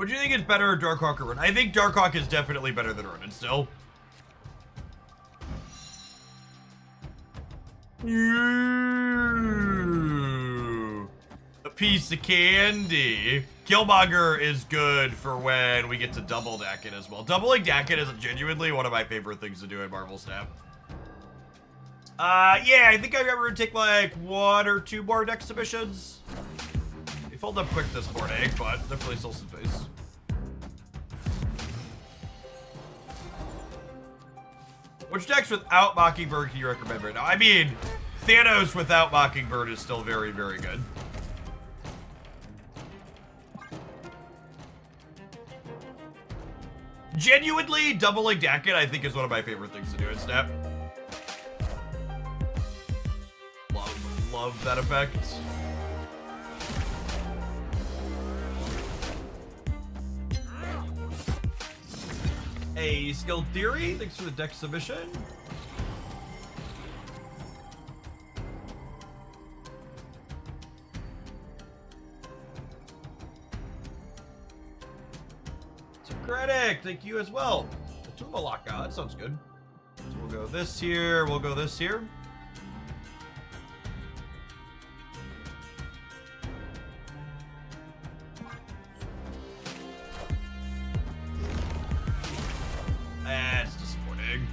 What do you think is better, Darkhawk or Ronin? I think Darkhawk is definitely better than Ronin still. A piece of candy. Killmonger is good for when we get to double Dakin as well. Doubling Dakin is genuinely one of my favorite things to do in Marvel Snap. Yeah, I think I remember to take like 1 or 2 more deck submissions. They filled up quick this morning, but definitely still some space. Which decks without Mockingbird can you recommend right now? I mean, Thanos without Mockingbird is still very, very good. Genuinely, doubling Dakin, I think, is one of my favorite things to do in Snap. Love that effect. A Skilled Theory, thanks for the deck submission. Socratic, thank you as well. Tumalaka, that sounds good. So we'll go this here, we'll go this here. That's disappointing.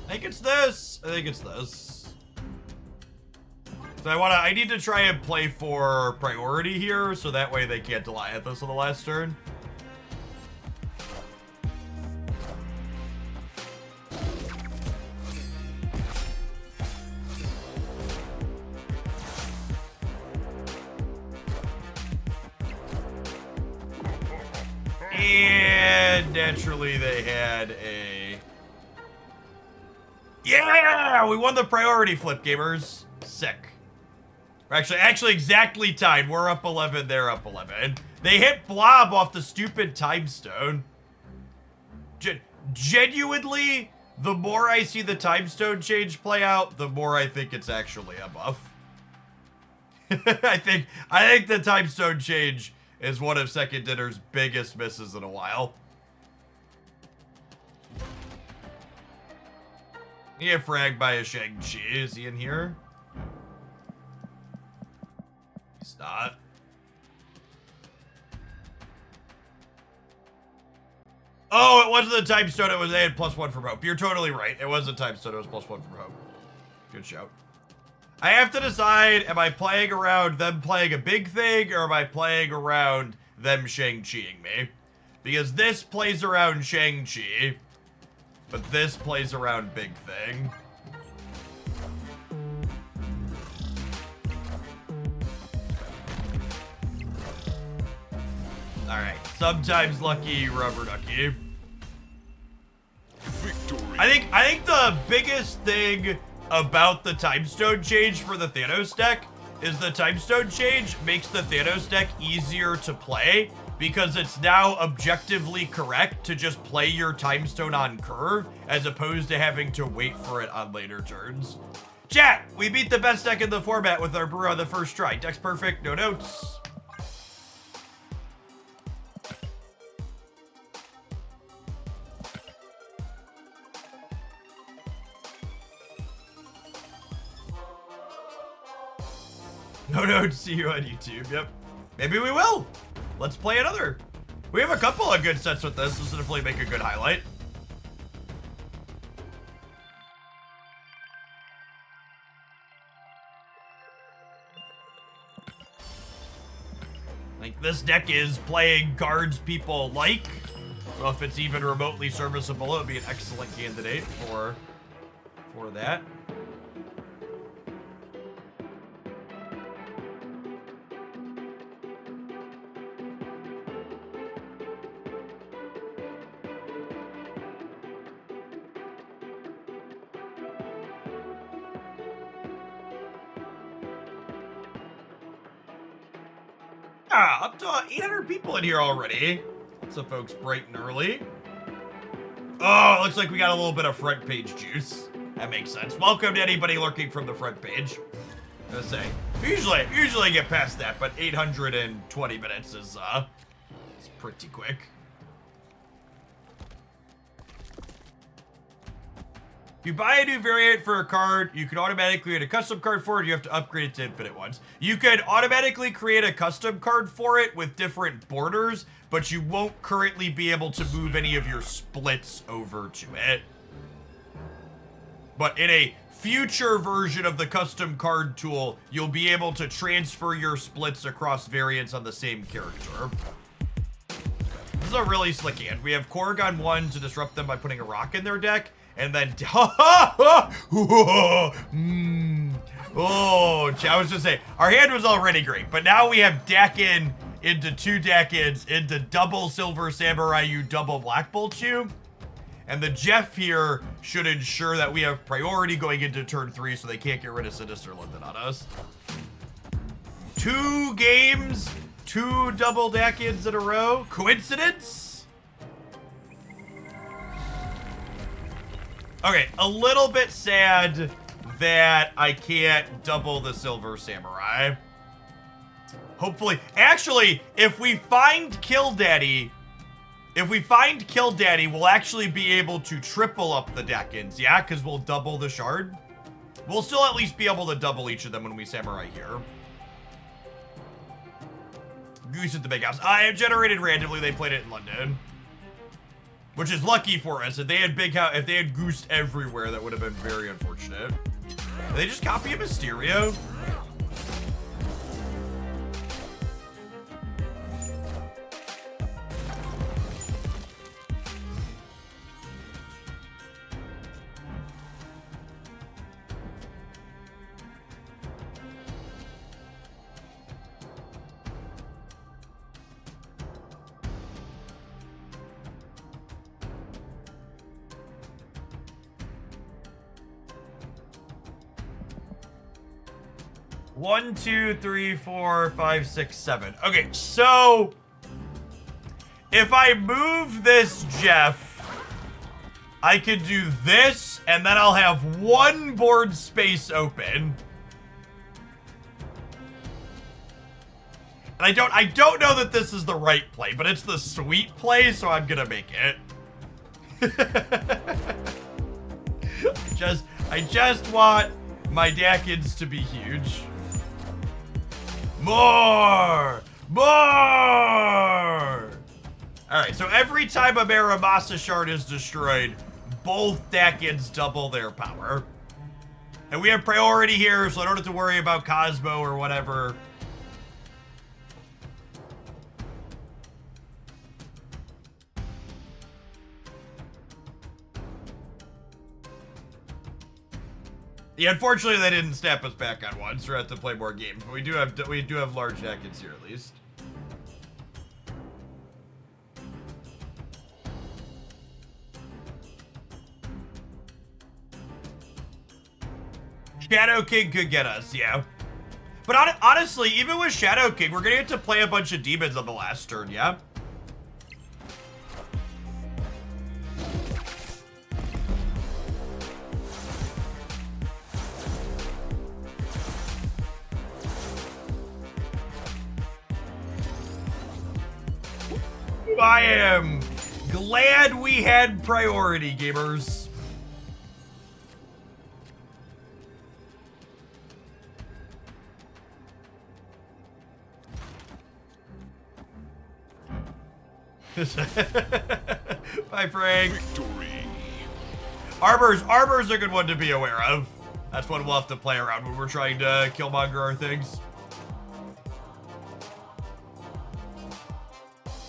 I think it's this. I think it's this. So I need to try and play for priority here, so that way they can't Goliath us on the last turn. And naturally they had a... Yeah! We won the priority flip, gamers. Sick. We're actually exactly tied. We're up 11, they're up 11. They hit Blob off the stupid time stone. Genuinely, the more I see the time stone change play out, the more I think it's actually a buff. I think the time stone change is one of Second Dinner's biggest misses in a while. He get fragged by a Shang-Chi. Is he in here? He's not. Oh, it wasn't the time stone. It was they had +1 from hope. You're totally right. It wasn't time stone. It was +1 from hope. Good shout. I have to decide, am I playing around them playing a big thing, or am I playing around them Shang-Chiing me? Because this plays around Shang-Chi, but this plays around big thing. Alright, sometimes lucky, rubber ducky. Victory. I think the biggest thing about the time stone change for the Thanos deck is the time stone change makes the Thanos deck easier to play because it's now objectively correct to just play your time stone on curve as opposed to having to wait for it on later turns. Chat, we beat the best deck in the format with our brew on the first try. Deck's perfect, no notes. No notes, see you on YouTube, yep. Maybe we will. Let's play another. We have a couple of good sets with this. This will definitely make a good highlight. Like, this deck is playing cards people like. So if it's even remotely serviceable, it would be an excellent candidate for that. Yeah, up to 800 people in here already. Lots of folks bright and early. Oh, looks like we got a little bit of front page juice. That makes sense. Welcome to anybody lurking from the front page. Let's say, usually get past that, but 820 minutes is it's pretty quick. If you buy a new variant for a card, you can automatically create a custom card for it. You have to upgrade it to infinite ones. You could automatically create a custom card for it with different borders, but you won't currently be able to move any of your splits over to it. But in a future version of the custom card tool, you'll be able to transfer your splits across variants on the same character. This is a really slick hand. We have Corrigan 1 to disrupt them by putting a rock in their deck. And then, I was just saying, our hand was already great, but now we have Dakin into 2 Dakins into double Silver Samurai U, double Black Bolt U. And the Jeff here should ensure that we have priority going into turn 3 so they can't get rid of Sinister London on us. 2 games, 2 double Dakins in a row. Coincidence? Okay, a little bit sad that I can't double the Silver Samurai. Hopefully, actually, if we find Kill Daddy, we'll actually be able to triple up the Dakins, yeah? Because we'll double the shard. We'll still at least be able to double each of them when we Samurai here. Goose at the big house. I have generated randomly, they played it in London. Which is lucky for us. If they had if they had goosed everywhere, that would have been very unfortunate. Did they just copy a Mysterio? 1, 2, 3, 4, 5, 6, 7. Okay, so if I move this Jeff, I could do this, and then I'll have 1 board space open. And I don't know that this is the right play, but it's the sweet play, so I'm gonna make it. I just want my Dakins to be huge. More! Alright, so every time a Maramasa shard is destroyed, both Dakins double their power. And we have priority here, so I don't have to worry about Cosmo or whatever. Yeah, unfortunately they didn't snap us back on one, so we have to play more games. But we do have large Dakins here at least. Shadow King could get us, yeah. But honestly, even with Shadow King, we're gonna get to play a bunch of demons on the last turn, yeah? I am glad we had priority, gamers. Bye, Frank. Victory. Arbor's a good one to be aware of. That's one we'll have to play around when we're trying to killmonger our things.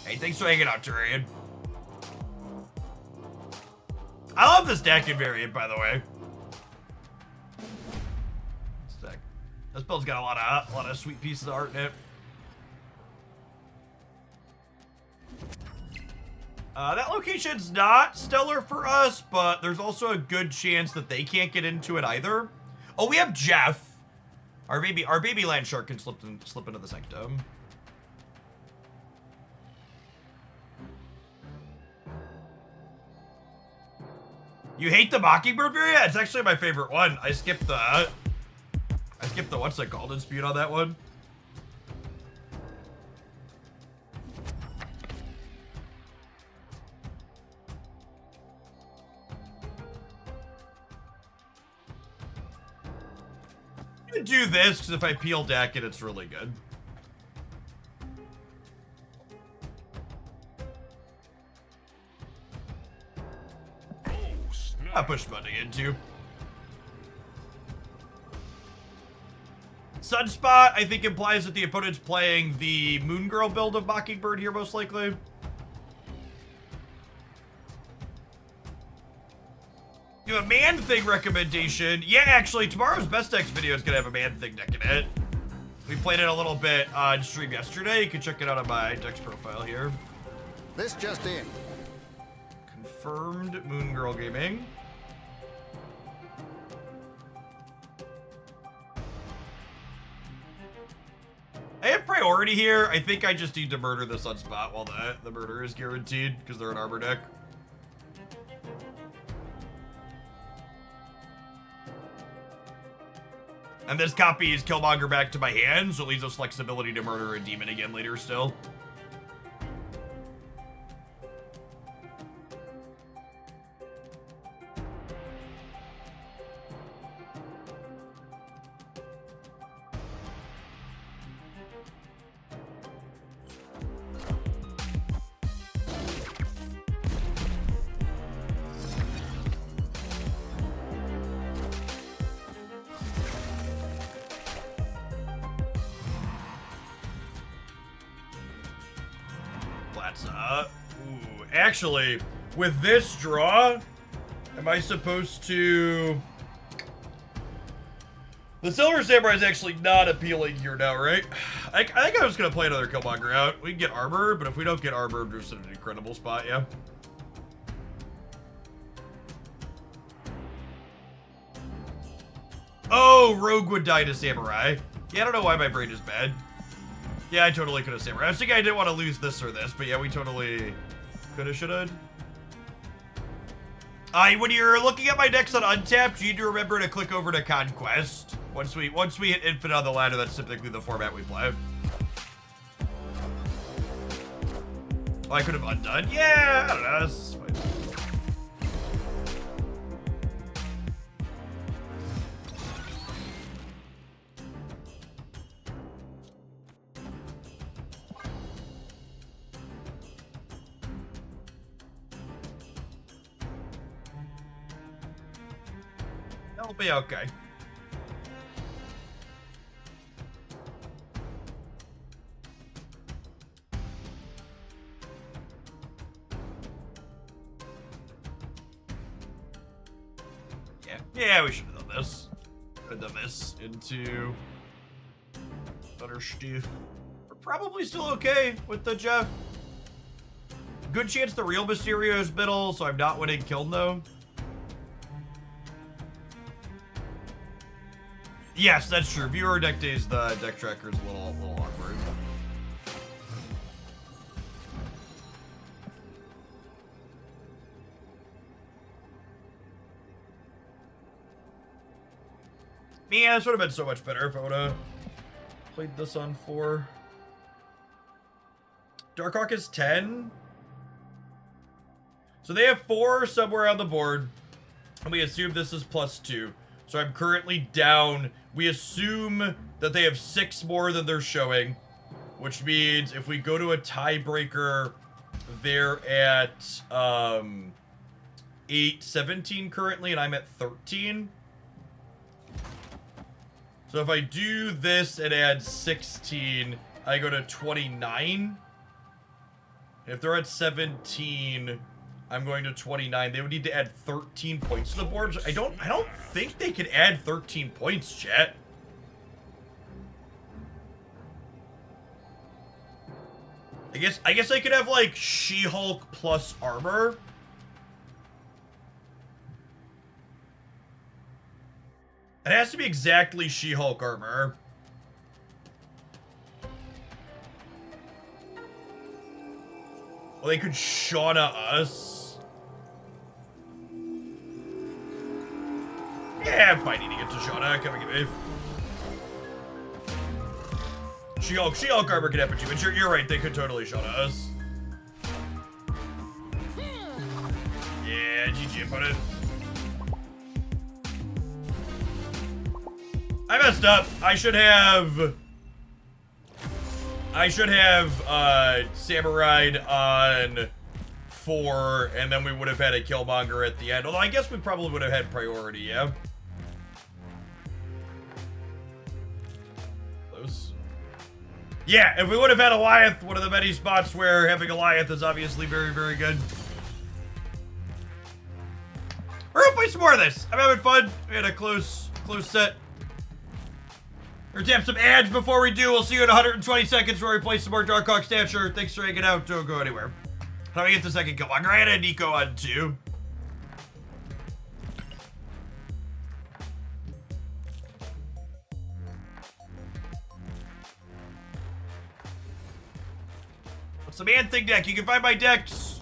Hey, thanks for hanging out, Tyrion. I love this Dakin variant, by the way. This build's got a lot of sweet pieces of art in it. That location's not stellar for us, but there's also a good chance that they can't get into it either. Oh, we have Jeff. Our baby land shark can slip into the sanctum. You hate the Mockingbird variant? It's actually my favorite one. I skipped the what's it called dispute on that one. I'm gonna do this because if I peel deck it, it's really good. I push button into. Sunspot, I think, implies that the opponent's playing the Moon Girl build of Mockingbird here, most likely. You have a Man-Thing recommendation. Yeah, actually, tomorrow's Best Decks video is going to have a Man-Thing deck in it. We played it a little bit on stream yesterday. You can check it out on my Dex profile here. This just in. Confirmed Moon Girl Gaming. I have priority here. I think I just need to murder the Sunspot while the murder is guaranteed because they're an armor deck. And this copies Killmonger back to my hand, so it leaves us flexibility to murder a demon again later still. Ooh, actually, with this draw, am I supposed to... The Silver Samurai is actually not appealing here now, right? I think I was going to play another Killmonger out. We can get armor, but if we don't get armor, we're just in an incredible spot, yeah. Oh, Rogue would die to Samurai. Yeah, I don't know why my brain is bad. Yeah, I totally could have Samurai. I was thinking I didn't want to lose this or this, but yeah, we totally coulda, shoulda. When you're looking at my decks on Untapped, you need to remember to click over to Conquest. Once we hit Infinite on the ladder, that's typically the format we play. Oh, I could have undone? Yeah, I don't know. This is fine. That'll be okay. Yeah, we should have done this. Could have done this into better stuff. We're probably still okay with the Jeff. Good chance the real Mysterio is middle, so I'm not winning Kiln though. Yes, that's true. Viewer deck days, the deck tracker is a little awkward. Man, this would have been so much better if I would have played this on 4. Darkhawk is 10. So they have 4 somewhere on the board, and we assume this is +2. So I'm currently down. We assume that they have 6 more than they're showing, which means if we go to a tiebreaker, they're at 8-17 currently, and I'm at 13. So if I do this and add 16, I go to 29. If they're at 17, I'm going to 29. They would need to add 13 points to the board. I don't think they can add 13 points, chat. I guess I could have like She-Hulk plus armor. It has to be exactly She-Hulk armor. Well, they could Shauna us. Yeah, I'm fine eating it to Shauna. Come and get me. She-Hulk armor can happen too, but you're right, they could totally Shauna us. Yeah, GG opponent. I messed up. I should have Samurai on 4, and then we would have had a Killmonger at the end. Although I guess we probably would have had priority, yeah? Close. Yeah, if we would have had Goliath, one of the many spots where having Goliath is obviously very, very good. We're gonna play some more of this. I'm having fun. We had a close set. We're gonna tap some ads before we do. We'll see you in 120 seconds where we play some more Darkhawk Stature. Thanks for hanging out. Don't go anywhere. How do I get the second kill? I'm gonna add Nico on 2. What's the Man-Thing deck? You can find my decks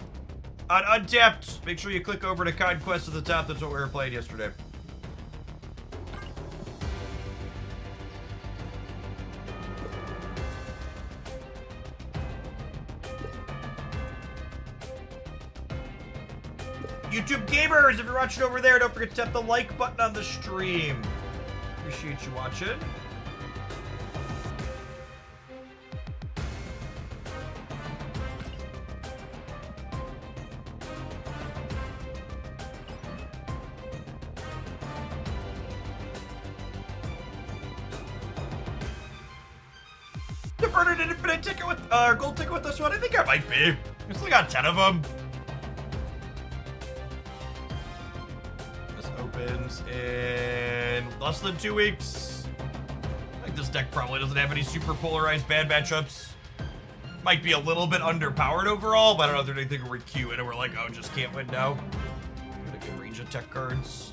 on Untapped. Make sure you click over to Conquest at the top. That's what we were playing yesterday. YouTube gamers, if you're watching over there, don't forget to tap the like button on the stream. Appreciate you watching. Diverted an infinite ticket with, gold ticket with this one? I think I might be. I still got 10 of them. This opens in less than 2 weeks. I think this deck probably doesn't have any super polarized bad matchups. Might be a little bit underpowered overall, but I don't know if there's anything we're queuing and we're like, oh, just can't win now. Got a good range of tech cards.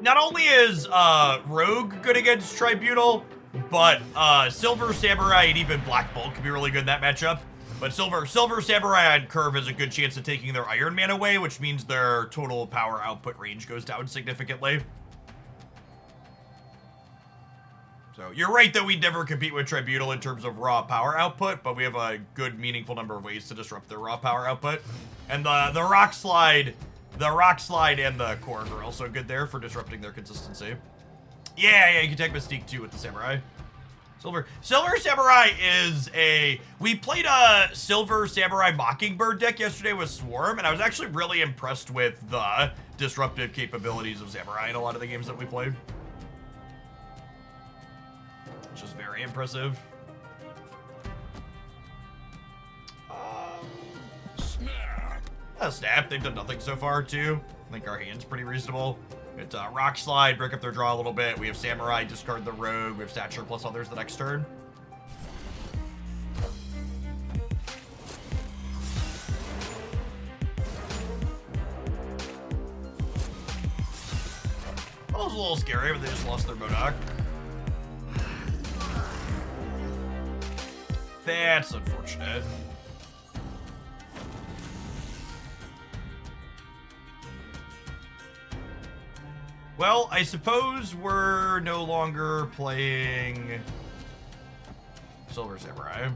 Not only is Rogue good against Tribunal, but Silver Samurai and even Black Bolt could be really good in that matchup. But Silver Samurai on curve has a good chance of taking their Iron Man away, which means their total power output range goes down significantly. So you're right that we never compete with Tribunal in terms of raw power output, but we have a good, meaningful number of ways to disrupt their raw power output. And the Rock Slide... The Rock Slide and the Korg are also good there for disrupting their consistency. Yeah, you can take Mystique too with the Samurai. Silver Samurai is a... We played a Silver Samurai Mockingbird deck yesterday with Swarm, and I was actually really impressed with the disruptive capabilities of Samurai in a lot of the games that we played. Which is very impressive. Snap, they've done nothing so far, too. I think our hand's pretty reasonable. It's Rock Slide, break up their draw a little bit. We have Samurai, discard the Rogue. We have Stature plus others the next turn. That was a little scary, but they just lost their Modoc. That's unfortunate. Well, I suppose we're no longer playing Silver Samurai.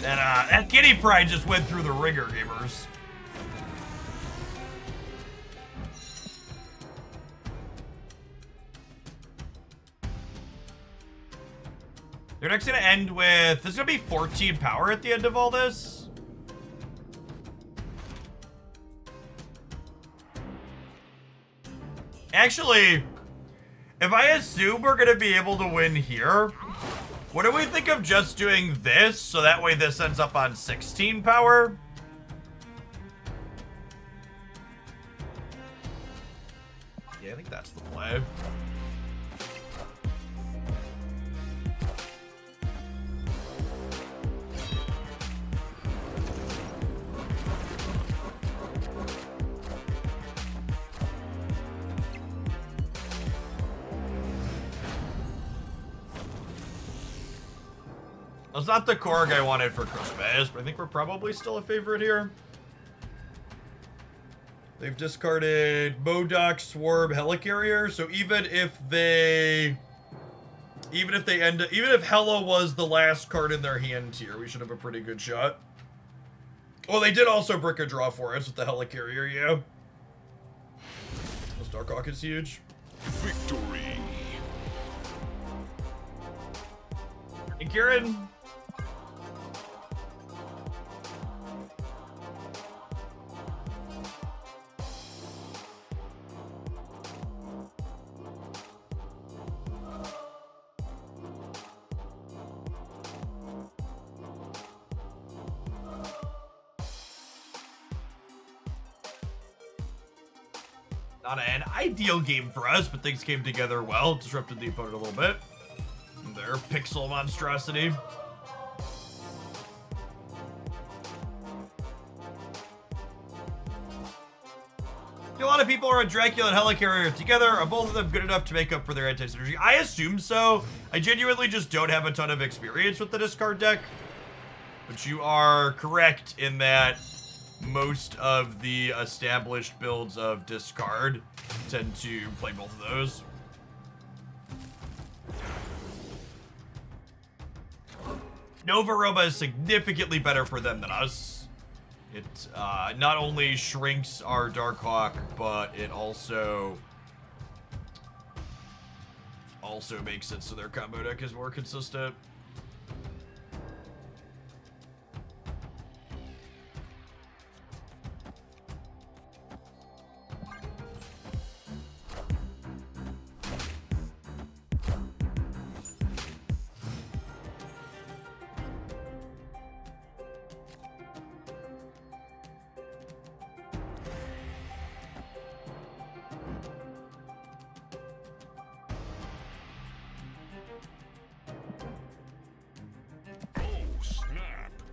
And that Kitty Pride just went through the ringer, gamers. Their deck's gonna end with... There's gonna be 14 power at the end of all this. Actually, if I assume we're going to be able to win here, what do we think of just doing this, so that way this ends up on 16 power? Yeah, I think that's the play. That's not the Korg I wanted for Christmas, but I think we're probably still a favorite here. They've discarded Modok, Swarm, Helicarrier, so even if Hela was the last card in their hand here, we should have a pretty good shot. Oh, they did also brick a draw for us with the Helicarrier, yeah. This Darkhawk is huge. Victory. Hey, Kieran. Not an ideal game for us, but things came together well. Disrupted the opponent a little bit. And their pixel monstrosity. A lot of people are on Dracula and Helicarrier together. Are both of them good enough to make up for their anti-synergy? I assume so. I genuinely just don't have a ton of experience with the discard deck. But you are correct in that most of the established builds of discard tend to play both of those. Nova Roma is significantly better for them than us. It not only shrinks our Darkhawk, but it also makes it so their combo deck is more consistent.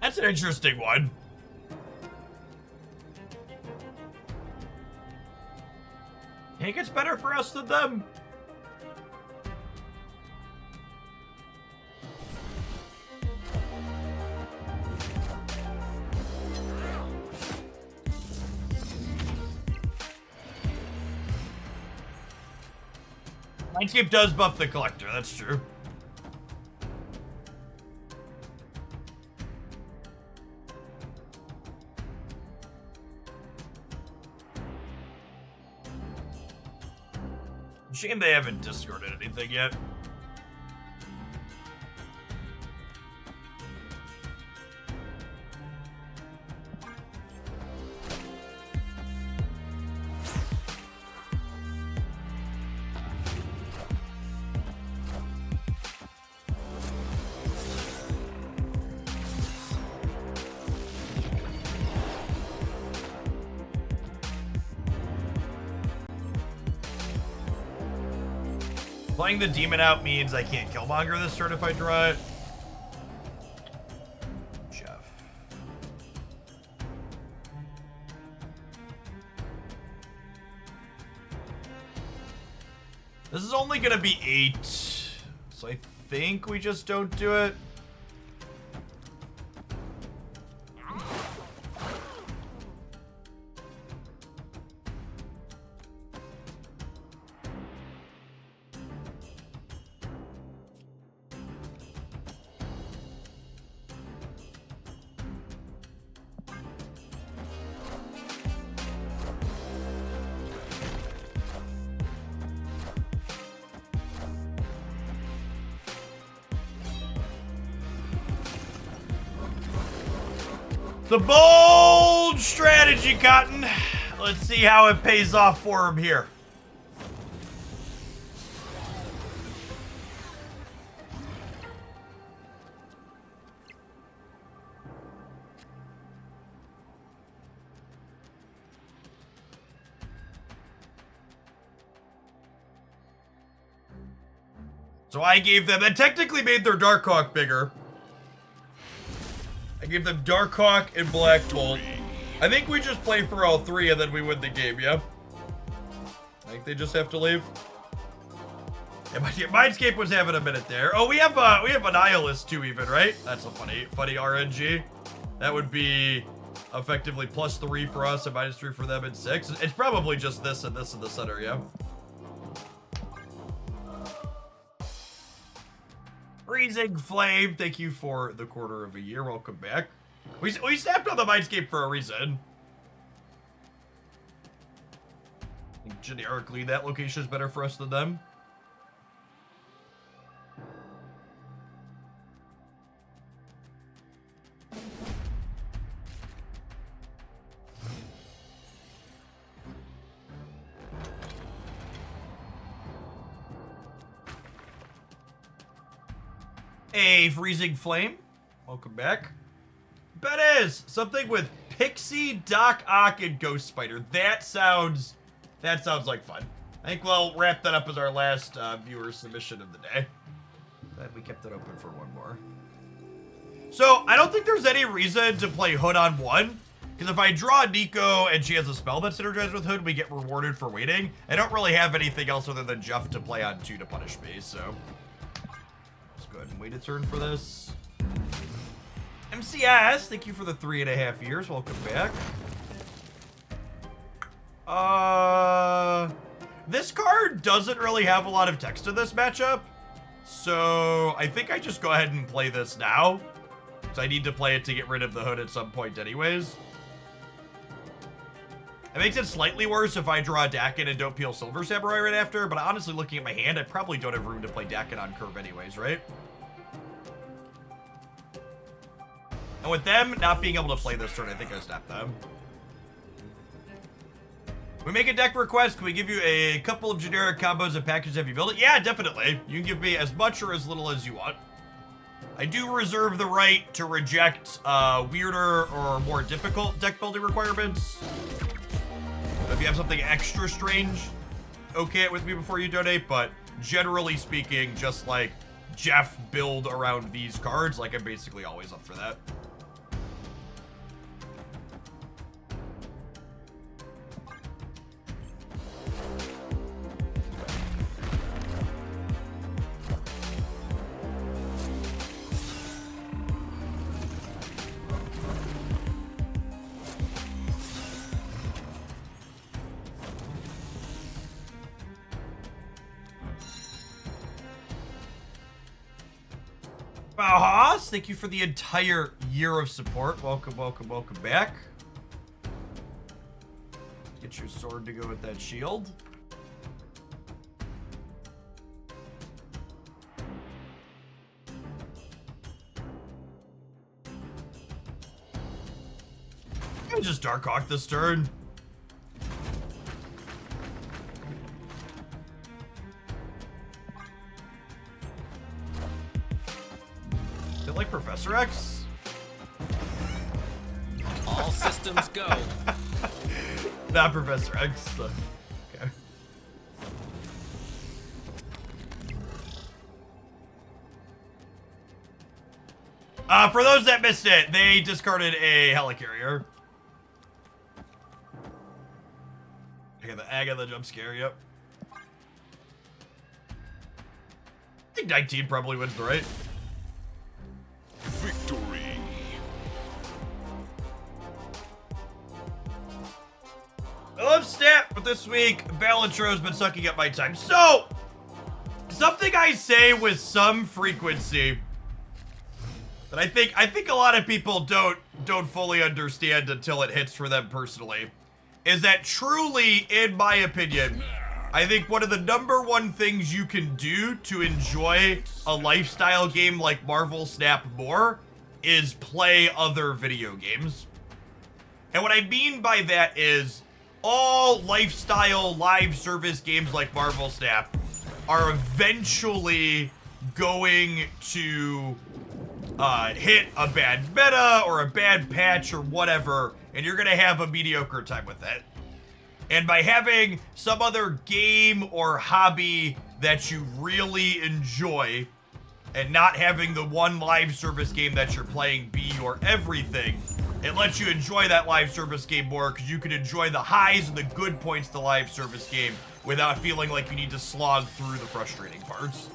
That's an interesting one. I think it's better for us than them. Mindscape does buff the collector, that's true. Shame they haven't discarded anything yet. Playing the demon out means I can't Killmonger this turn if I draw it. Jeff. This is only gonna be 8, so I think we just don't do it. The bold strategy, Cotton. Let's see how it pays off for him here. So I gave them, that technically made their Darkhawk bigger. I gave them Darkhawk and Black Bolt. I think we just play for all three and then we win the game, yeah? I think they just have to leave. Yeah, Mindscape was having a minute there. Oh, we have a Nihilist too even, right? That's a funny RNG. That would be effectively +3 for us and -3 for them and 6. It's probably just this and this in the center, yeah? Freezing Flame, thank you for the quarter of a year. Welcome back. We snapped on the Mindscape for a reason. I think generically, that location is better for us than them. A Freezing Flame, welcome back. Bettis, something with Pixie, Darkhawk, and Ghost Spider. That sounds like fun. I think we'll wrap that up as our last viewer submission of the day. Glad we kept it open for one more. So I don't think there's any reason to play Hood on 1, because if I draw Nico and she has a spell that's synergized with Hood, we get rewarded for waiting. I don't really have anything else other than Jeff to play on 2 to punish me, so let's go ahead and wait a turn for this. MCS, thank you for the 3.5 years. Welcome back. This card doesn't really have a lot of text in this matchup, so I think I just go ahead and play this now. So I need to play it to get rid of the Hood at some point anyways. It makes it slightly worse if I draw Dakin and don't peel Silver Samurai right after, but honestly, looking at my hand, I probably don't have room to play Dakin on curve anyways, right? And with them not being able to play this turn, I think I snap them. We make a deck request. Can we give you a couple of generic combos and packages if you build it? Yeah, definitely. You can give me as much or as little as you want. I do reserve the right to reject weirder or more difficult deck building requirements. If you have something extra strange, okay it with me before you donate, but generally speaking, just like Jeff build around these cards, like I'm basically always up for that. Haas, thank you for the entire year of support. Welcome, welcome, welcome back. Get your sword to go with that shield. I just Darkhawk this turn. Like Professor X? All systems go. Not Professor X. Okay. For those that missed it, they discarded a helicarrier. I got the jump scare, yep. I think 19 probably wins the right. Victory. I love Snap, but this week, Balantro has been sucking up my time. So, something I say with some frequency that I think a lot of people don't fully understand until it hits for them personally, is that truly, in my opinion, I think one of the #1 things you can do to enjoy a lifestyle game like Marvel Snap more is play other video games. And what I mean by that is all lifestyle live service games like Marvel Snap are eventually going to hit a bad meta or a bad patch or whatever, and you're gonna have a mediocre time with it. And by having some other game or hobby that you really enjoy and not having the one live service game that you're playing be your everything, it lets you enjoy that live service game more because you can enjoy the highs and the good points of the live service game without feeling like you need to slog through the frustrating parts.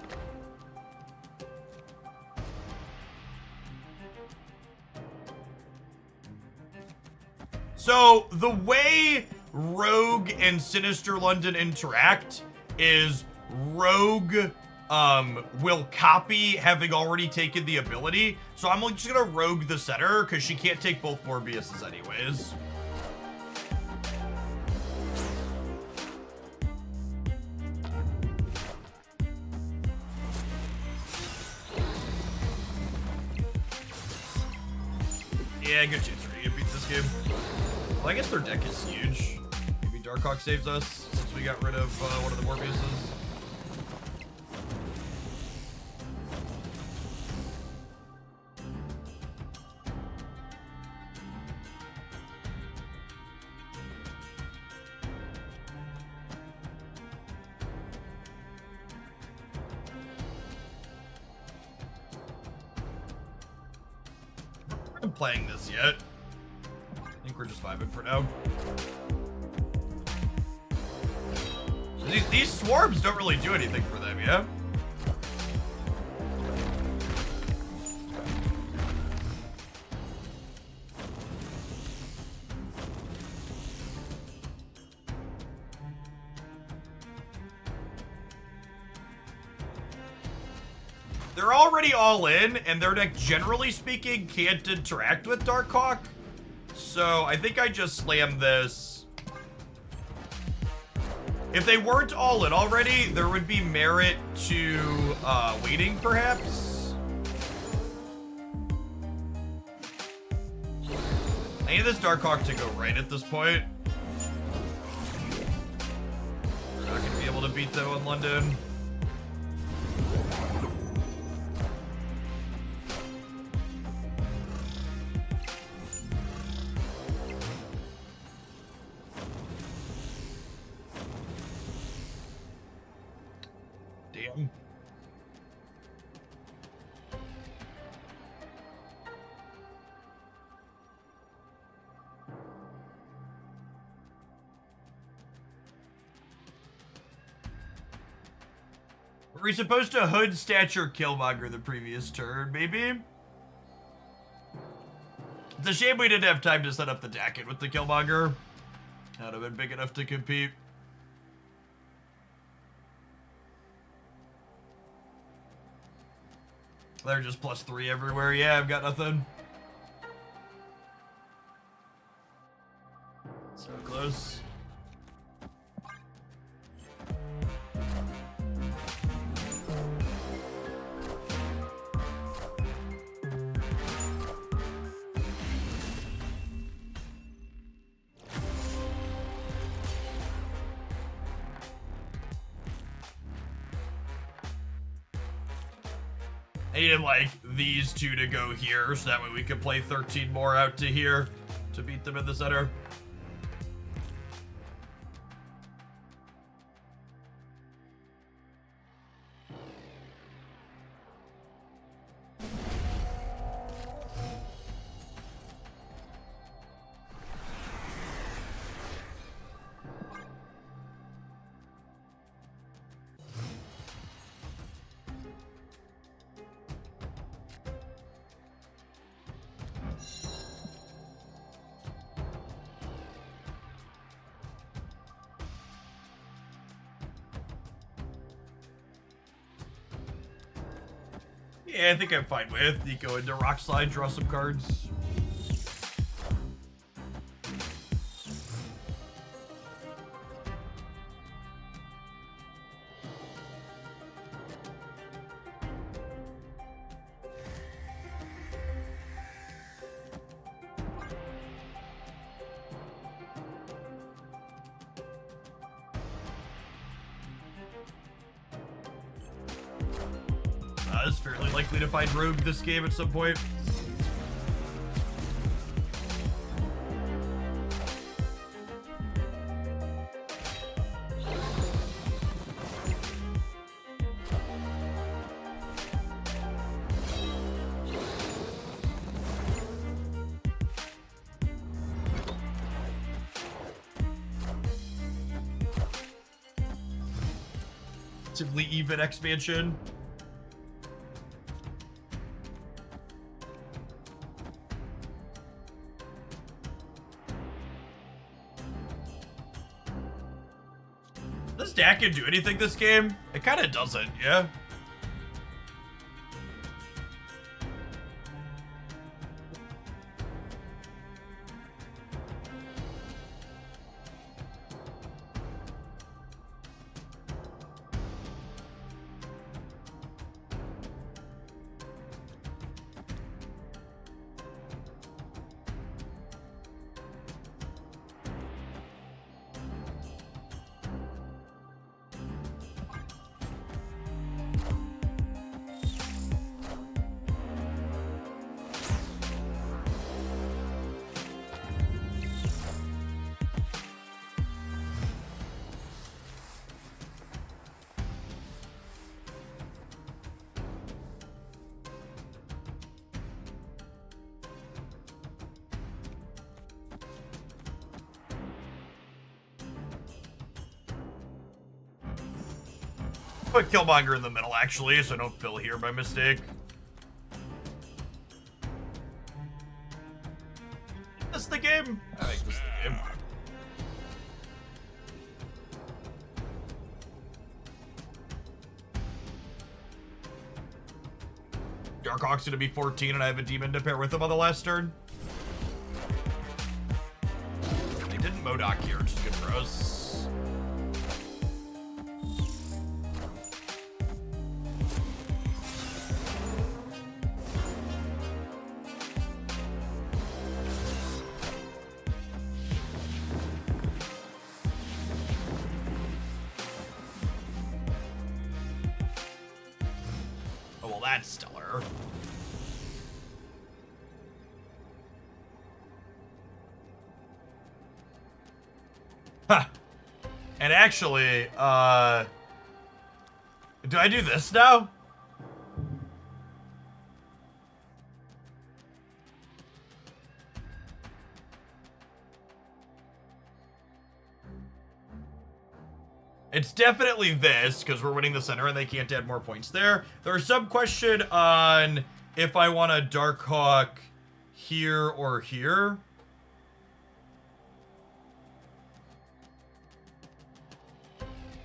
So the way Rogue and Sinister London interact is Rogue will copy having already taken the ability. So I'm just gonna Rogue the center because she can't take both Morbiuses anyways. Yeah, good chance we're gonna beat this game. Well, I guess their deck is huge. Maybe Darkhawk saves us since we got rid of one of the Morbiuses. I'm playing this yet. I think we're just vibing for now. These swarms don't really do anything for them, yeah? They're already all in, and their deck, generally speaking, can't interact with Darkhawk. So I think I just slammed this. If they weren't all in already, there would be merit to waiting, perhaps. I need this Darkhawk to go right at this point. We're not going to be able to beat them in London. Damn. Were we supposed to Hood Stature Killmonger the previous turn, maybe? It's a shame we didn't have time to set up the Dacket with the Killmonger. That would have been big enough to compete. They're just +3 everywhere. Yeah, I've got nothing. So close. I needed, like, these two to go here, so that way we could play 13 more out to here to beat them in the center. Yeah, I think I'm fine with. You go into Rock Slide, draw some cards. It's fairly likely to find Rogue this game at some point. relatively even expansion. Does Dakin do anything this game? It kind of doesn't, yeah? Put Killmonger in the middle, actually, so I don't fill here by mistake. This the game? I think this is the game. Darkhawk's gonna be 14 and I have a demon to pair with him on the last turn. They didn't Modok here, which is good for us. That's stellar. Ha! And actually, do I do this now? It's definitely this, because we're winning the center and they can't add more points there. There's some question on if I want a Darkhawk here or here.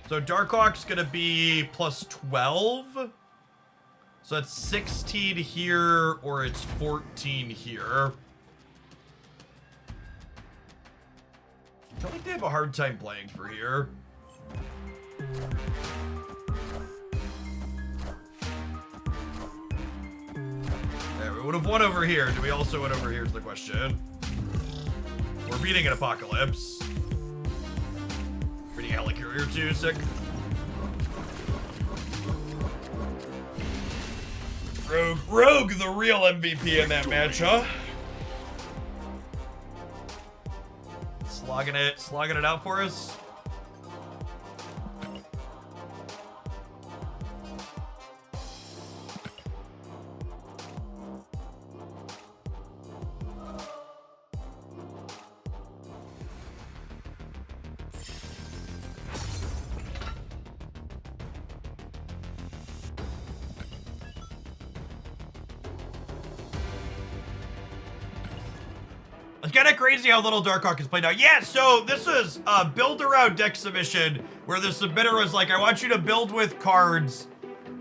So Darkhawk's gonna be plus 12. So it's 16 here or it's 14 here. I feel like they have a hard time playing for here. There, we would have won over here. Do we also win over here is the question. We're beating an Apocalypse. Beating a Helicarrier too, sick. Rogue the real MVP in that match, huh? Slogging it out for us. It's kind of crazy how little Darkhawk is played out. Yeah, so this is a build around deck submission where the submitter was like, I want you to build with cards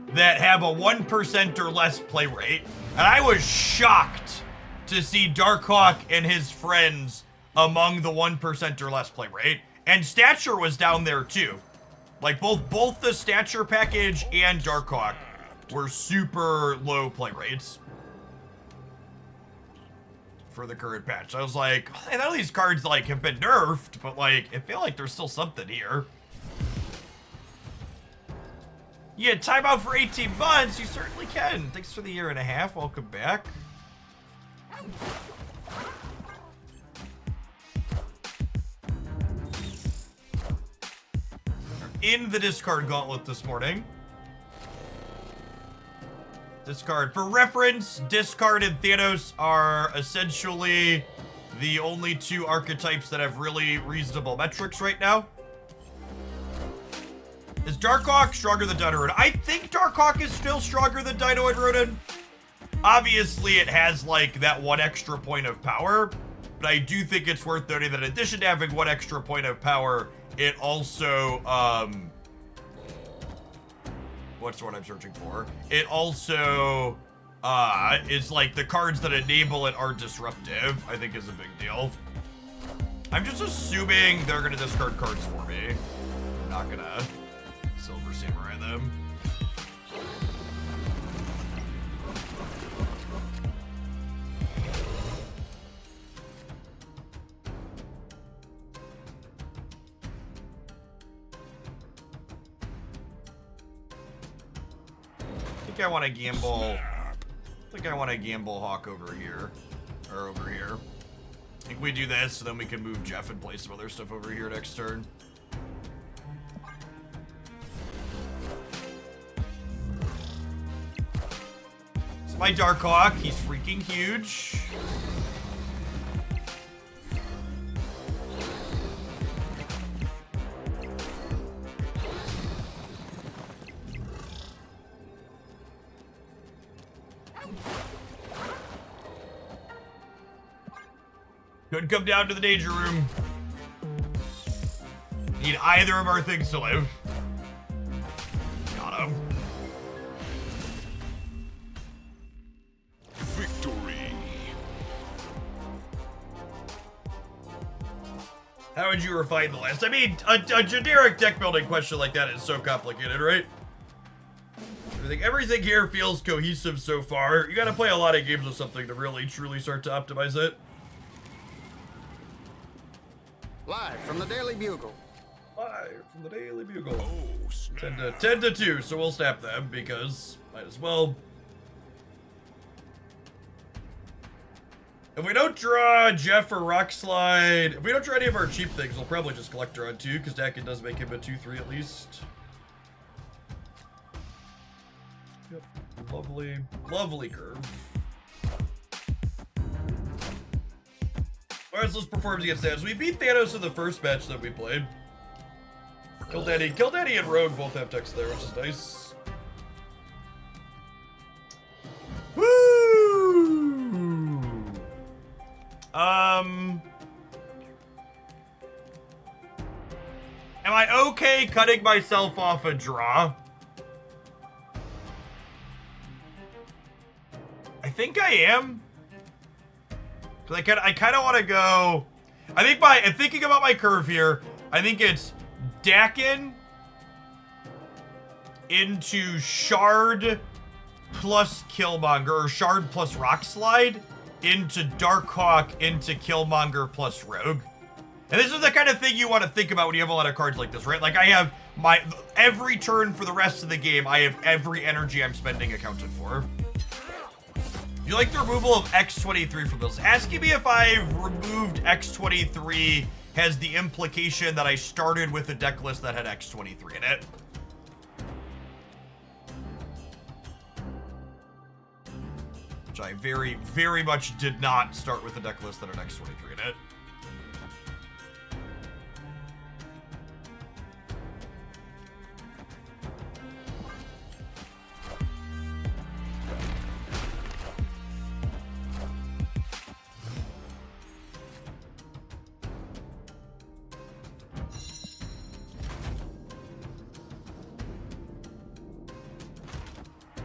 that have a 1% or less play rate. And I was shocked to see Darkhawk and his friends among the 1% or less play rate. And Stature was down there too. Like both the Stature package and Darkhawk were super low play rates for the current patch. I was like, I know these cards like have been nerfed, but like I feel like there's still something here. Yeah, timeout for 18 months. You certainly can. Thanks for the year and a half. Welcome back. In the discard gauntlet this morning. Discard. For reference, Discard and Thanos are essentially the only two archetypes that have really reasonable metrics right now. Is Darkhawk stronger than Dino Ronin? I think Darkhawk is still stronger than Dinoid Ronin. Obviously, it has, like, that 1 extra point of power, but I do think it's worth noting that in addition to having 1 extra point of power, it also, what's the word I'm searching for? It also, is, like, the cards that enable it are disruptive, I think is a big deal. I'm just assuming they're gonna discard cards for me. I'm not gonna Silver Samurai them. I think I want to gamble. I think I want to gamble Hawk over here. Or over here. I think we do this, so then we can move Jeff and play some other stuff over here next turn. It's my Darkhawk. He's freaking huge. Could come down to the danger room. Need either of our things to live. Got him. Victory. How would you refine the list? I mean, a generic deck building question like that is so complicated, right? Everything here feels cohesive so far. You gotta play a lot of games with something to really, truly start to optimize it. Live from the Daily Bugle. Live from the Daily Bugle. Oh, snap. 10 to 2, so we'll snap them because might as well. If we don't draw Jeff or Rockslide, if we don't draw any of our cheap things, we'll probably just collect draw 2 because Dakin does make him a 2-3 at least. Yep. Lovely, lovely curve. Alright, so let's perform against Thanos. We beat Thanos in the first match that we played. Kill Daddy and Rogue both have decks there, which is nice. Woo! Am I okay cutting myself off a draw? I think I am. Cause I kind of want to go. I think thinking about my curve here, I think it's Dakin into Shard plus Killmonger, or Shard plus Rockslide into Darkhawk into Killmonger plus Rogue. And this is the kind of thing you want to think about when you have a lot of cards like this, right? Like I have every turn for the rest of the game, I have every energy I'm spending accounted for. You like the removal of X23 from this? Asking me if I've removed X23 has the implication that I started with a deck list that had X23 in it. Which I very, very much did not start with a deck list that had X23 in it.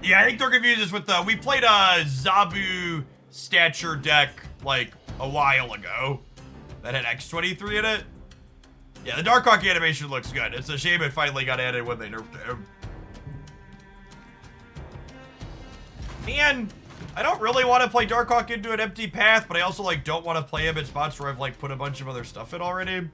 Yeah, I think they're confused with we played a Zabu Stature deck like a while ago that had X23 in it. Yeah, the Darkhawk animation looks good. It's a shame it finally got added when they nerfed him. Man, I don't really want to play Darkhawk into an empty path, but I also like don't want to play him in spots where I've like put a bunch of other stuff in already.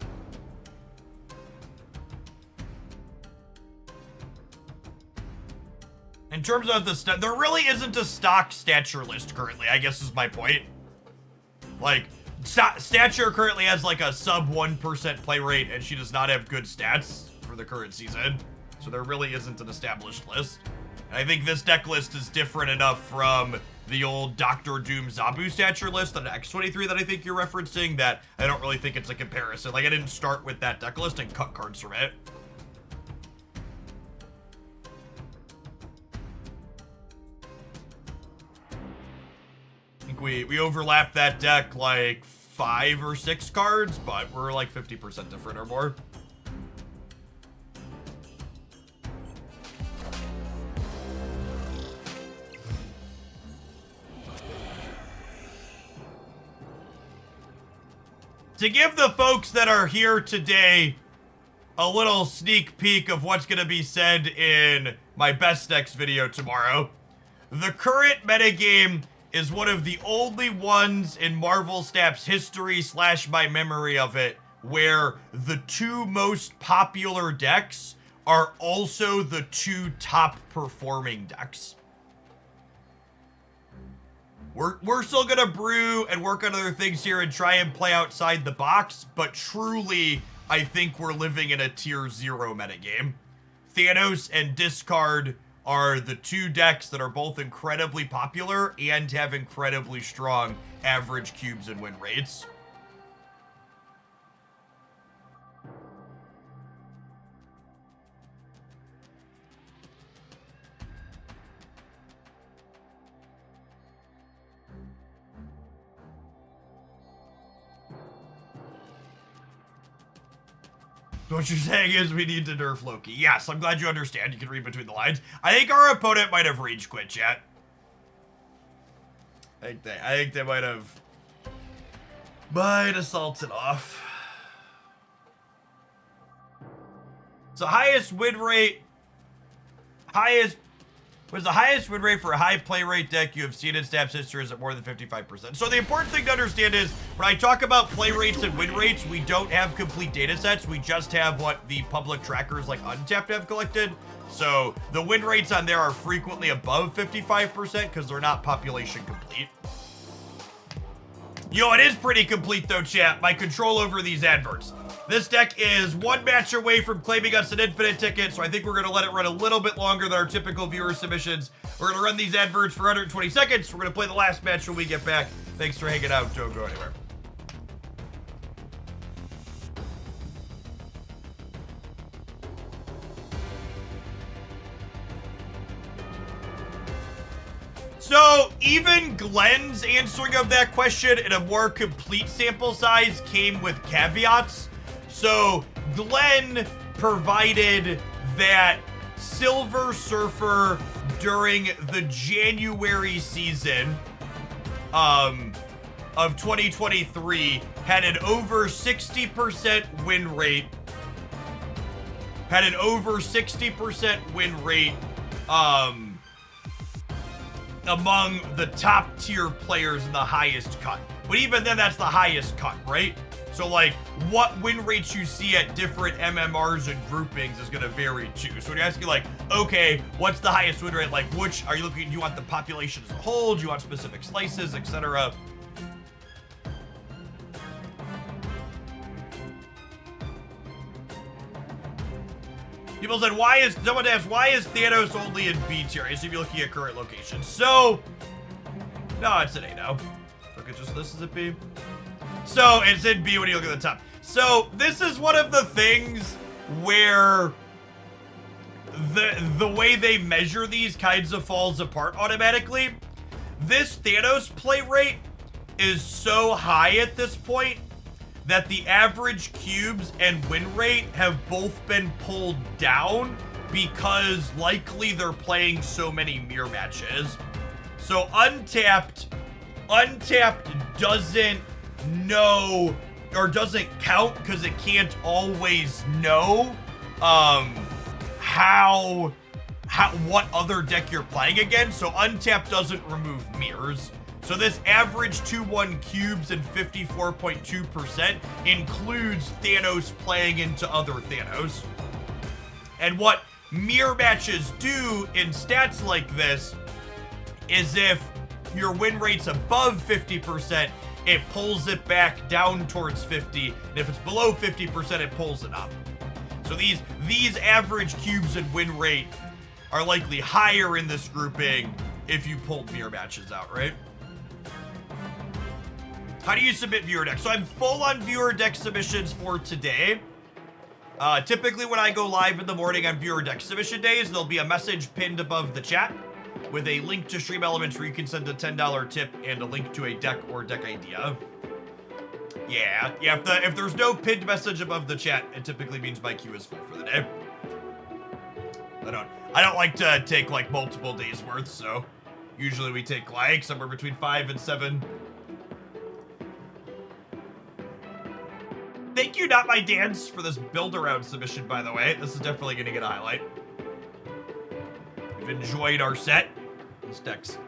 In terms of the there really isn't a stock stature list currently, I guess is my point. Like, Stature currently has like a sub 1% play rate, and she does not have good stats for the current season. So there really isn't an established list. And I think this deck list is different enough from the old Dr. Doom Zabu Stature list and X23 that I think you're referencing that I don't really think it's a comparison. Like, I didn't start with that deck list and cut cards from it. we overlap that deck like 5 or 6 cards, but we're like 50% different or more. To give the folks that are here today a little sneak peek of what's going to be said in my best decks video tomorrow, the current metagame is one of the only ones in Marvel Snap's history / my memory of it where the 2 most popular decks are also the 2 top performing decks. We're still gonna brew and work on other things here and try and play outside the box, but truly, I think we're living in a tier 0 metagame. Thanos and Discard are the 2 decks that are both incredibly popular and have incredibly strong average cubes and win rates. What you're saying is we need to nerf Loki. Yes, I'm glad you understand. You can read between the lines. I think our opponent might have rage quit, chat. I think they might have salted off. So highest win rate, was the highest win rate for a high play rate deck you have seen in Snap's history is at more than 55%. So the important thing to understand is when I talk about play rates and win rates, we don't have complete data sets. We just have what the public trackers like Untapped have collected. So the win rates on there are frequently above 55% because they're not population complete. Yo, it is pretty complete though, chat. My control over these adverts. This deck is 1 match away from claiming us an infinite ticket, so I think we're going to let it run a little bit longer than our typical viewer submissions. We're going to run these adverts for 120 seconds. We're going to play the last match when we get back. Thanks for hanging out. Don't go anywhere. So, even Glenn's answering of that question in a more complete sample size came with caveats. So, Glenn provided that Silver Surfer during the January season of 2023 had an over 60% win rate. Among the top tier players in the highest cut. But even then, that's the highest cut, right? So like what win rates you see at different MMRs and groupings is gonna vary too. So when you're asking like, okay, what's the highest win rate? Like which, are you looking, do you want the population as a whole? Do you want specific slices, etc.? People said, someone asked, why is Thanos only in B tier? I assume you're looking at current location. So, no, it's an A now. Look at just this, is it B? So, it's in B when you look at the top. So, this is one of the things where the way they measure these kinds of falls apart automatically. This Thanos play rate is so high at this point that the average cubes and win rate have both been pulled down because likely they're playing so many mirror matches. So Untapped doesn't know or doesn't count because it can't always know what other deck you're playing against. So Untapped doesn't remove mirrors. So this average 2-1 cubes and 54.2% includes Thanos playing into other Thanos. And what mirror matches do in stats like this is if your win rate's above 50%, it pulls it back down towards 50. And if it's below 50%, it pulls it up. So these average cubes and win rate are likely higher in this grouping if you pulled mirror matches out, right? How do you submit viewer decks? So I'm full on viewer deck submissions for today. Typically when I go live in the morning on viewer deck submission days, there'll be a message pinned above the chat with a link to Stream Elements where you can send a $10 tip and a link to a deck or deck idea. Yeah, if there's no pinned message above the chat, it typically means my queue is full for the day. I don't like to take like multiple days worth, so usually we take like somewhere between 5 and 7. Thank you, Not My Dance, for this build-around submission, by the way. This is definitely going to get a highlight. We've enjoyed our set. This deck's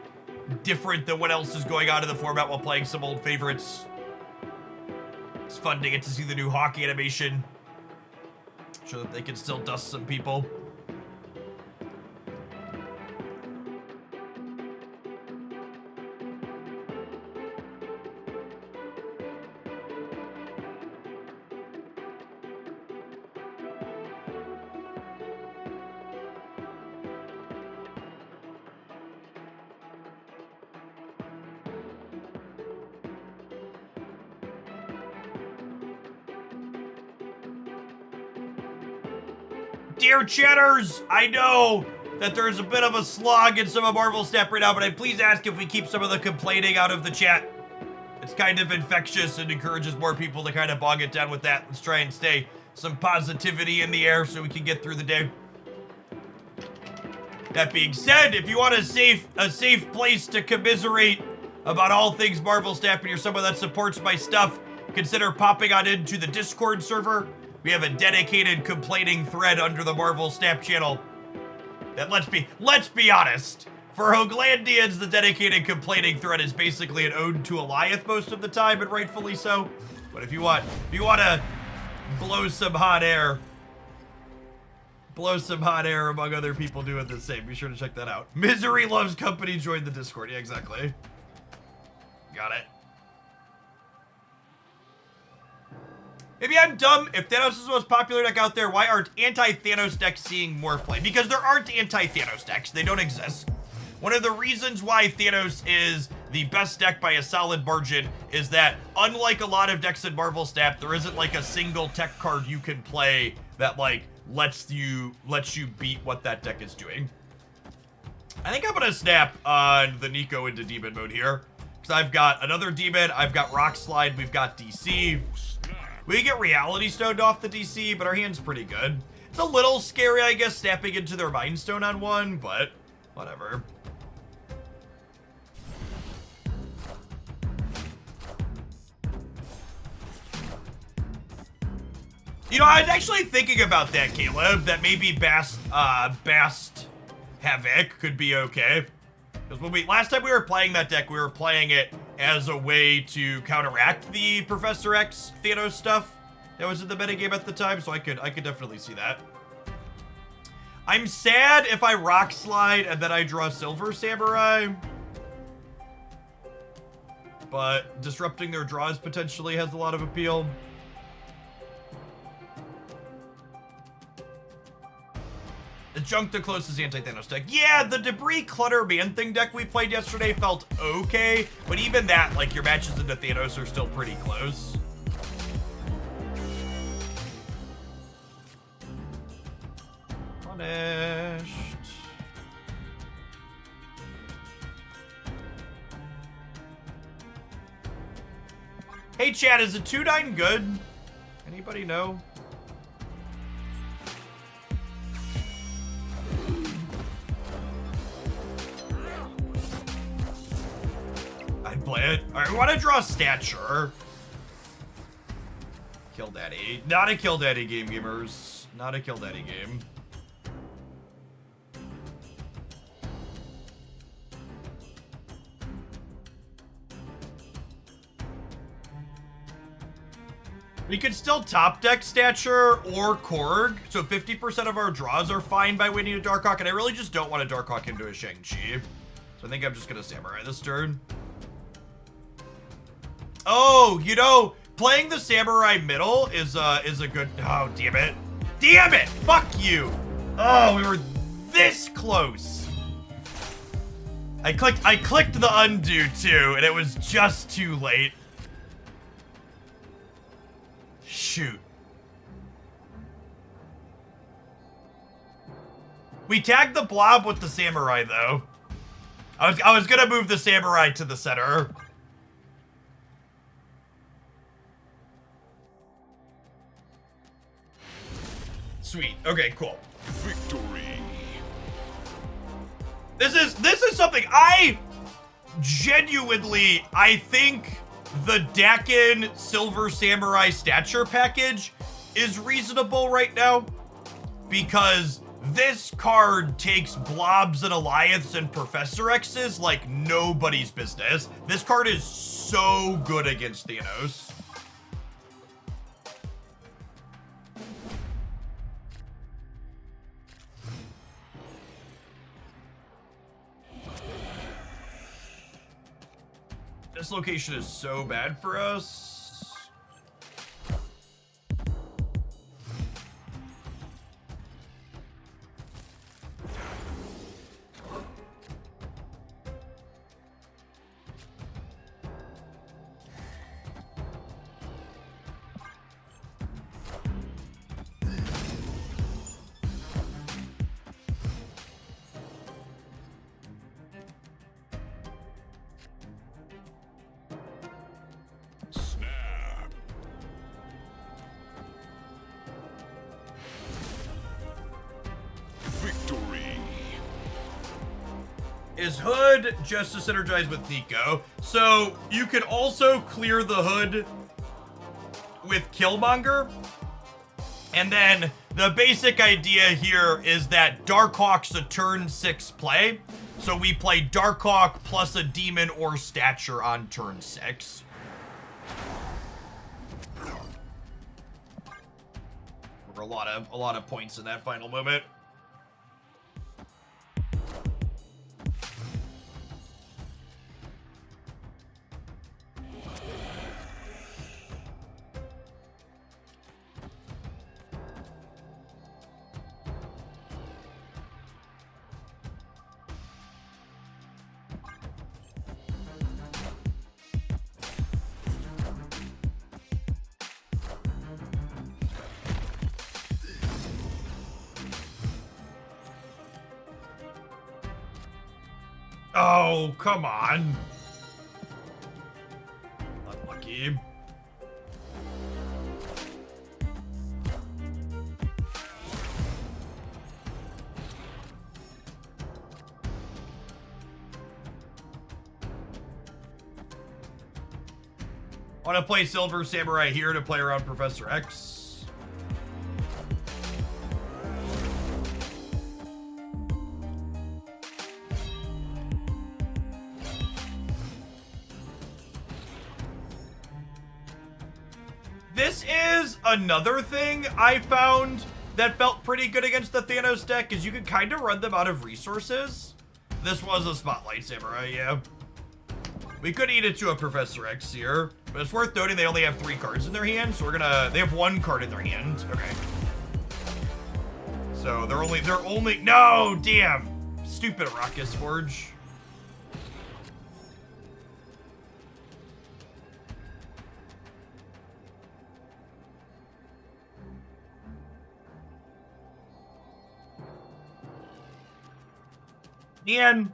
different than what else is going on in the format while playing some old favorites. It's fun to get to see the new hockey animation. Show that they can still dust some people. Dear chatters, I know that there's a bit of a slog in some of Marvel Snap right now, but I'd please ask if we keep some of the complaining out of the chat. It's kind of infectious and encourages more people to kind of bog it down with that. Let's try and stay some positivity in the air so we can get through the day. That being said, if you want a safe place to commiserate about all things Marvel Snap and you're someone that supports my stuff, consider popping on into the Discord server. We have a dedicated complaining thread under the Marvel Snap channel. That let's be honest. For Hoaglandians, the dedicated complaining thread is basically an ode to Eliath most of the time, and rightfully so. But if you want to blow some hot air among other people doing the same, be sure to check that out. Misery Loves Company joined the Discord. Yeah, exactly. Got it. Maybe I'm dumb. If Thanos is the most popular deck out there, why aren't anti-Thanos decks seeing more play? Because there aren't anti-Thanos decks. They don't exist. One of the reasons why Thanos is the best deck by a solid margin is that, unlike a lot of decks in Marvel Snap, there isn't like a single tech card you can play that like lets you beat what that deck is doing. I think I'm gonna snap on the Nico into demon mode here. Because I've got another demon, I've got Rock Slide, we've got DC. We get Reality Stoned off the DC, but our hand's pretty good. It's a little scary, I guess, snapping into their Mind Stone on one, but whatever. You know, I was actually thinking about that, Caleb, that maybe Bast Havoc could be okay. Because last time we were playing that deck, we were playing it as a way to counteract the Professor X Thanos stuff that was in the metagame at the time, so I could definitely see that. I'm sad if I Rock Slide and then I draw Silver Samurai. But disrupting their draws potentially has a lot of appeal. Junk the closest anti-Thanos deck. Yeah, the Debris Clutter Man-Thing deck we played yesterday felt okay, but even that, like, your matches into Thanos are still pretty close. Punished. Hey, chat, is a 2-9 good? Anybody know? I'd play it. Alright, we want to draw Stature. Kill Daddy. Not a Kill Daddy game, gamers. Not a Kill Daddy game. We could still top deck Stature or Korg, so 50% of our draws are fine by winning a Darkhawk, and I really just don't want to Darkhawk into a Shang-Chi. So I think I'm just gonna Samurai this turn. Oh, you know, playing the Samurai middle is a good... Oh, damn it. Damn it! Fuck you! Oh, we were this close. I clicked the undo, too, and it was just too late. Shoot. We tagged the blob with the Samurai, though. I was gonna move the samurai to the center. Sweet. Okay, cool. Victory. This is something I think the Dakin Silver Samurai Stature package is reasonable right now, because this card takes Blobs and Alliance and Professor X's like nobody's business. This card is so good against Thanos. This location is so bad for us. Snap. Victory. Is Hood just to synergize with Nico? So you can also clear the Hood with Killmonger. And then the basic idea here is that Darkhawk's a turn 6 play. So we play Darkhawk plus a demon or stature on turn 6. For a lot of points in that final moment. Oh, come on. Unlucky. Want to play Silver Samurai here to play around Professor X. This is another thing I found that felt pretty good against the Thanos deck, is you can kind of run them out of resources. This was a Spotlight Samurai, yeah. We could eat it to a Professor X here, but it's worth noting they only have 3 cards in their hand, so they have 1 card in their hand. Okay. So they're only, no, damn. Stupid Arrakis Forge. And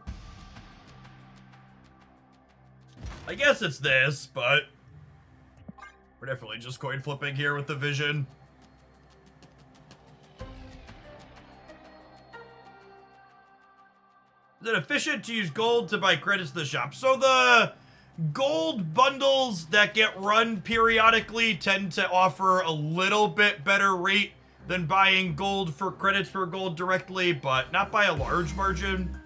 I guess it's this, but we're definitely just coin flipping here with the vision. Is it efficient to use gold to buy credits to the shop? So the gold bundles that get run periodically tend to offer a little bit better rate than buying gold for credits for gold directly, but not by a large margin.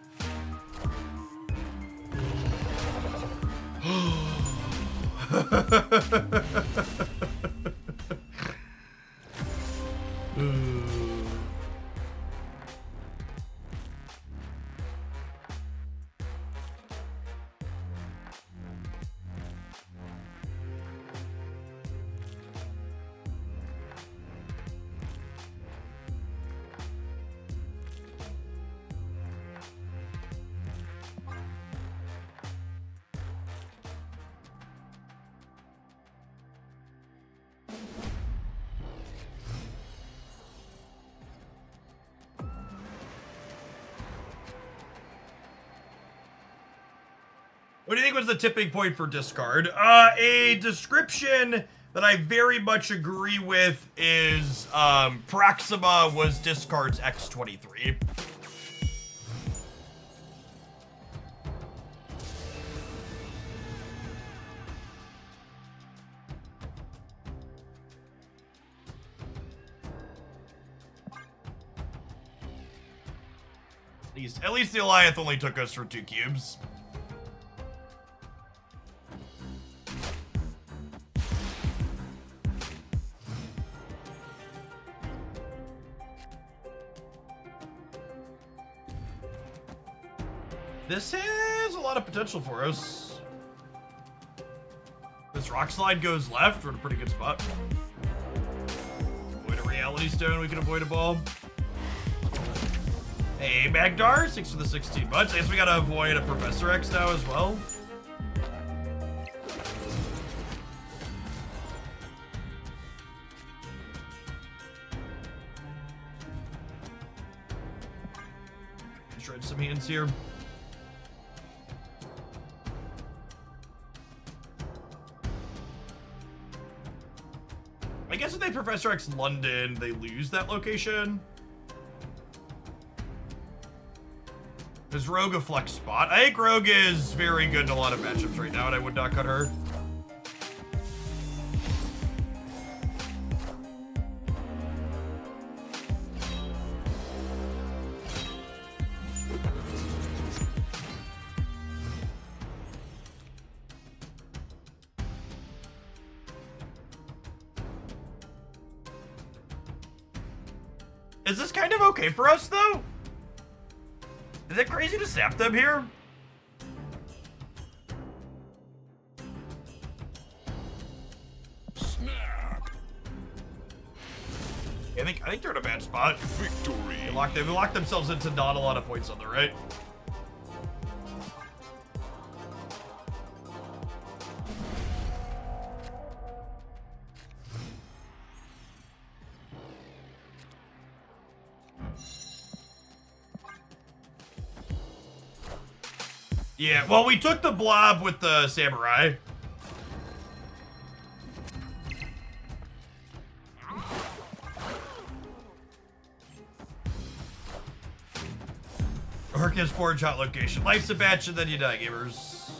What do you think was the tipping point for discard? A description that I very much agree with is Proxima was discard's X-23. At least the Goliath only took us for 2 cubes. This has a lot of potential for us. This rock slide goes left. We're in a pretty good spot. Avoid a reality stone. We can avoid a ball. Hey, Magdar, 6 for the 16 bucks. I guess we gotta avoid a Professor X now as well. Shred some hands here. I guess if they Professor X London, they lose that location. Is Rogue a flex spot? I think Rogue is very good in a lot of matchups right now, and I would not cut her. Is this kind of okay for us, though? Is it crazy to snap them here? Snap. I think they're in a bad spot. Victory. They locked themselves into not a lot of points on the right. Yeah, well, we took the blob with the samurai. Orcus Forge hot location. Life's a batch and then you die, gamers.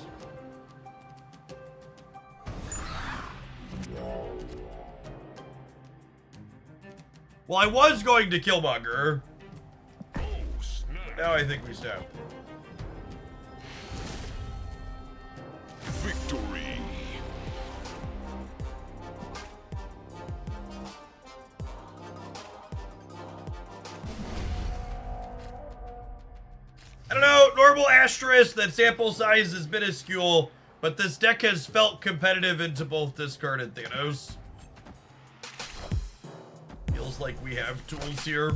Well, I was going to Killmonger. Oh, snap. Now I think we stop. Victory. I don't know, normal asterisk that sample size is minuscule, but this deck has felt competitive into both discard and Thanos. Feels like we have tools here.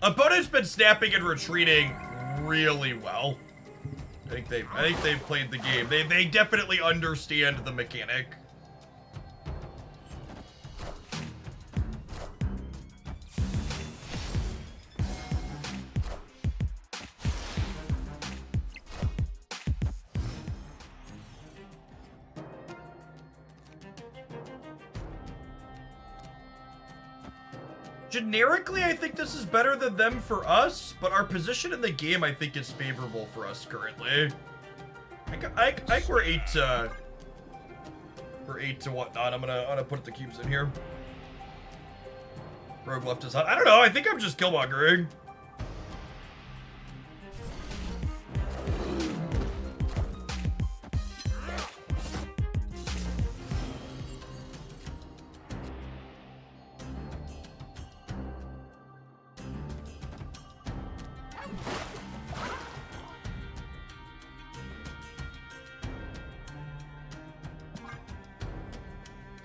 Opponent's been snapping and retreating really well. I think they've played the game. They definitely understand the mechanic. Generically, I think this is better than them for us, but our position in the game, I think, is favorable for us currently. I think we're 8 to... We're 8 to whatnot. I'm gonna put the cubes in here. Rogue left his hut. I don't know. I think I'm just Killmongering.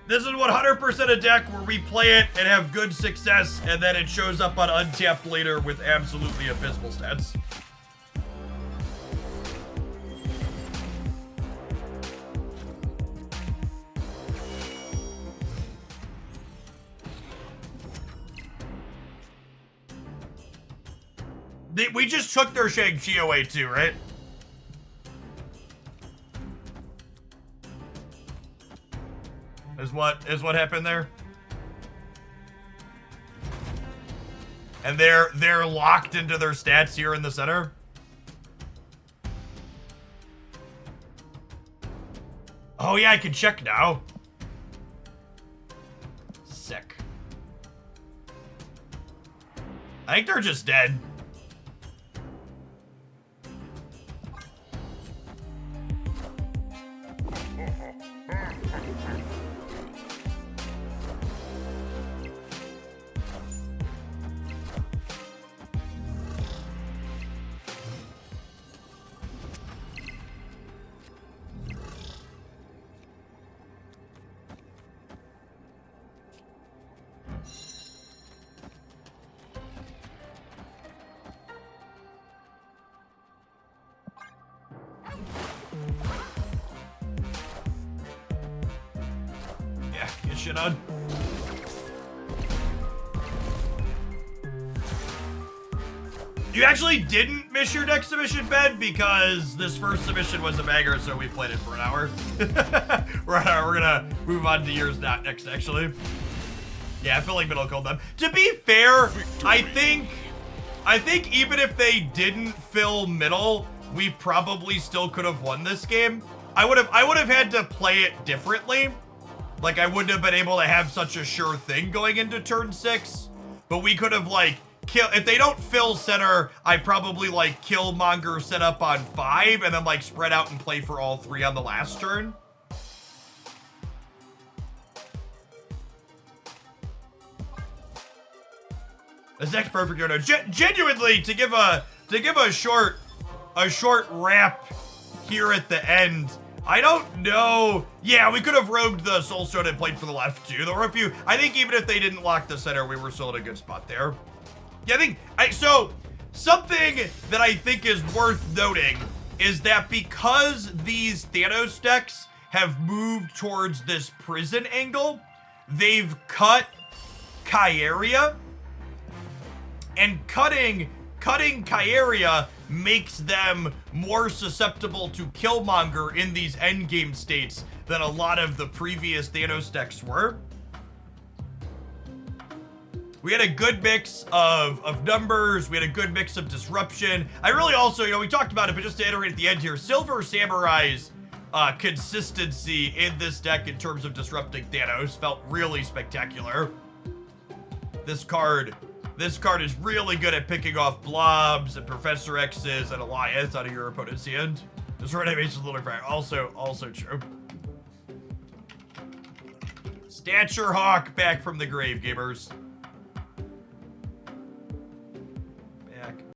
This is 100% a deck where we play it and have good success, and then it shows up on Untapped later with absolutely abysmal stats. We just took their Shang-Chi away too, right? Is what happened there? And they're locked into their stats here in the center. Oh yeah, I can check now. Sick. I think they're just dead. Yeah, get shit on. You actually didn't miss your next submission, Ben, because this first submission was a banger, so we played it for an hour. We're gonna move on to yours next, actually. Yeah, I feel like middle killed them. To be fair, I think even if they didn't fill middle, we probably still could have won this game. I would have had to play it differently. Like, I wouldn't have been able to have such a sure thing going into turn 6, but we could have, like, if they don't fill center, I probably, like, Killmonger set up on 5 and then, like, spread out and play for all 3 on the last turn. That's next perfect, no. Genuinely, to give a short wrap here at the end, I don't know. Yeah, we could have rogued the Soul Stone and played for the left too. There were a few. I think even if they didn't lock the center, we were still in a good spot there. Yeah, so something that I think is worth noting is that because these Thanos decks have moved towards this prison angle, they've cut Kyeria, and cutting Kyeria makes them more susceptible to Killmonger in these endgame states than a lot of the previous Thanos decks were. We had a good mix of numbers. We had a good mix of disruption. I really also, we talked about it, but just to iterate at the end here, Silver Samurai's consistency in this deck in terms of disrupting Thanos felt really spectacular. This card is really good at picking off blobs and Professor X's and Elias out of your opponent's hand. This red animation is a little fair. Also true. Stature Hawk back from the grave, gamers.